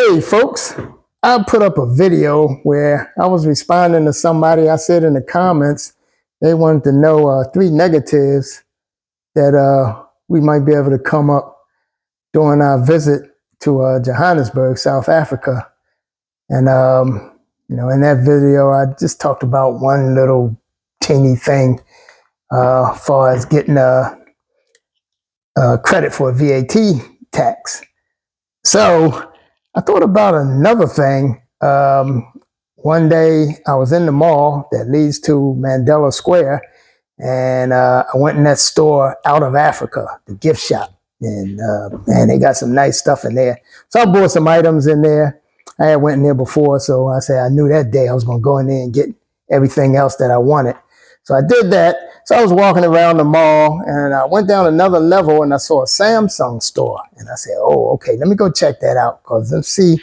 Hey folks, I put up a video where I was responding to somebody. I said in the comments they wanted to know 3 negatives that we might be able to come up during our visit to Johannesburg, South Africa. And in that video, I just talked about one little teeny thing as far as getting credit for a VAT tax. So I thought about another thing. One day I was in the mall that leads to Mandela Square, and I went in that store Out of Africa, the gift shop, and man, they got some nice stuff in there. So I bought some items in there. I had went in there before, so I said I knew that day I was going to go in there and get everything else that I wanted. So I did that. So I was walking around the mall, and I went down another level, and I saw a Samsung store, and I said, "Oh, okay, let me go check that out, because let's see,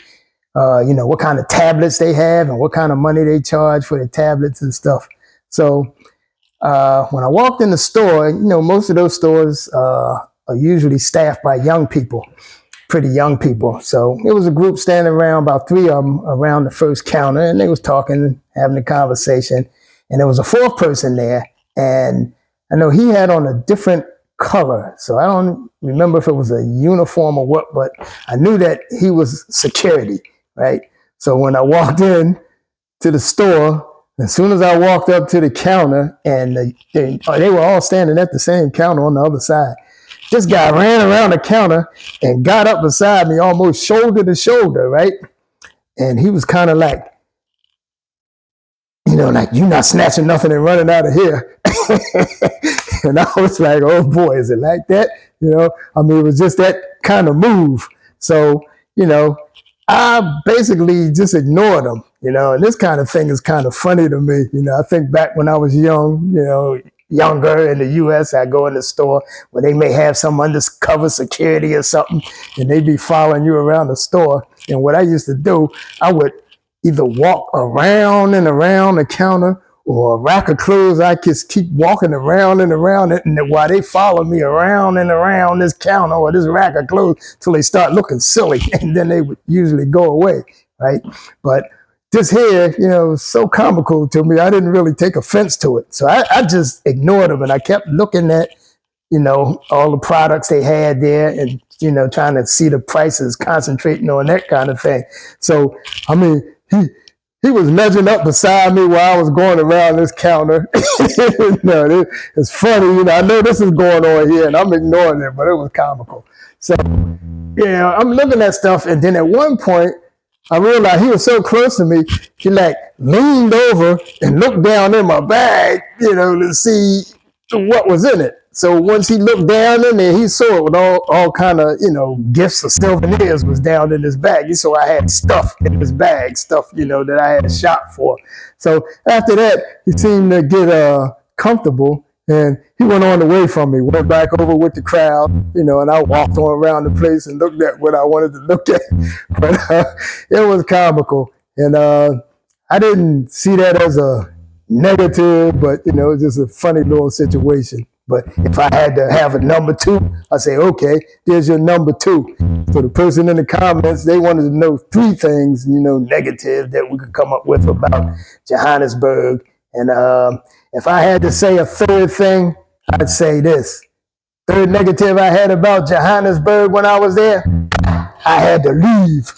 what kind of tablets they have and what kind of money they charge for the tablets and stuff." So when I walked in the store, most of those stores are usually staffed by young people, pretty young people. So it was a group standing around, about 3 of them around the first counter, and they was talking, having a conversation. And there was a 4th person there, and I know he had on a different color. So I don't remember if it was a uniform or what, but I knew that he was security, right? So when I walked in to the store, as soon as I walked up to the counter, and they were all standing at the same counter on the other side, this guy ran around the counter and got up beside me, almost shoulder to shoulder, right? And he was kind of like, like, "You're not snatching nothing and running out of here." And I was like, "Oh boy, is it like that?" It was just that kind of move. So, I basically just ignored him, and this kind of thing is kind of funny to me. I think back when I was younger in the US, I go in the store where they may have some undercover security or something, and they'd be following you around the store. And what I used to do, I would either walk around and around the counter, or a rack of clothes, I just keep walking around and around it, and while they follow me around and around this counter or this rack of clothes till they start looking silly, and then they would usually go away, right? But this here, was so comical to me, I didn't really take offense to it. So I just ignored them, and I kept looking at, all the products they had there, and, trying to see the prices, concentrating on that kind of thing. So, he was measuring up beside me while I was going around this counter. It's funny, I know this is going on here, and I'm ignoring it, but it was comical. So, I'm looking at stuff, and then at one point, I realized he was so close to me, he leaned over and looked down in my bag, to see what was in it. So once he looked down in there, he saw it with all kind of, gifts or souvenirs was down in his bag. He saw I had stuff in his bag, stuff, that I had shopped for. So after that, he seemed to get comfortable, and he went on away from me, went back over with the crowd, and I walked on around the place and looked at what I wanted to look at. But it was comical. And I didn't see that as a negative, but, it was just a funny little situation. But if I had to have a number 2, I say, okay, there's your number 2. So the person in the comments, they wanted to know 3 things, negative that we could come up with about Johannesburg. And if I had to say a 3rd thing, I'd say this. 3rd negative I had about Johannesburg when I was there, I had to leave.